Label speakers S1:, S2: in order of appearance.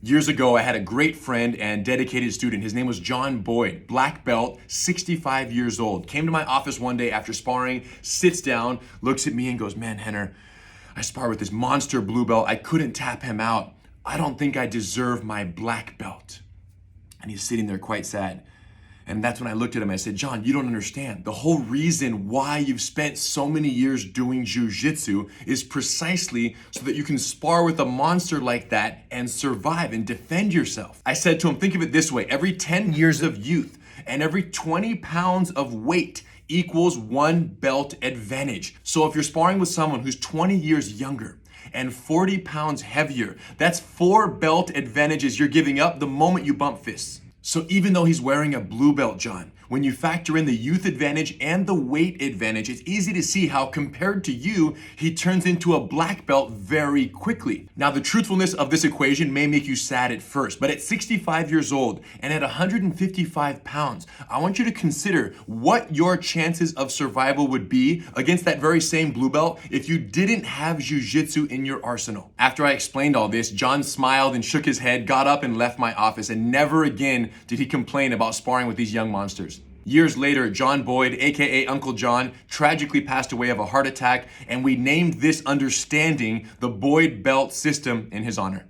S1: Years ago, I had a great friend and dedicated student. His name was John Boyd, black belt, 65 years old. Came to my office one day after sparring, sits down, looks at me and goes, "Man, Henner, I spar with this monster blue belt. I couldn't tap him out. I don't think I deserve my black belt." And he's sitting there quite sad. And that's when I looked at him, I said, "John, you don't understand. The whole reason why you've spent so many years doing jiu-jitsu is precisely so that you can spar with a monster like that and survive and defend yourself." I said to him, think of it this way, every 10 years of youth and every 20 pounds of weight equals one belt advantage. So if you're sparring with someone who's 20 years younger and 40 pounds heavier, that's 4 belt advantages you're giving up the moment you bump fists. So even though he's wearing a blue belt, John, when you factor in the youth advantage and the weight advantage, it's easy to see how compared to you, he turns into a black belt very quickly. Now, the truthfulness of this equation may make you sad at first, but at 65 years old and at 155 pounds, I want you to consider what your chances of survival would be against that very same blue belt if you didn't have jiu-jitsu in your arsenal. After I explained all this, John smiled and shook his head, got up and left my office, and never again did he complain about sparring with these young monsters. Years later, John Boyd, aka Uncle John, tragically passed away of a heart attack, and we named this understanding the Boyd Belt System in his honor.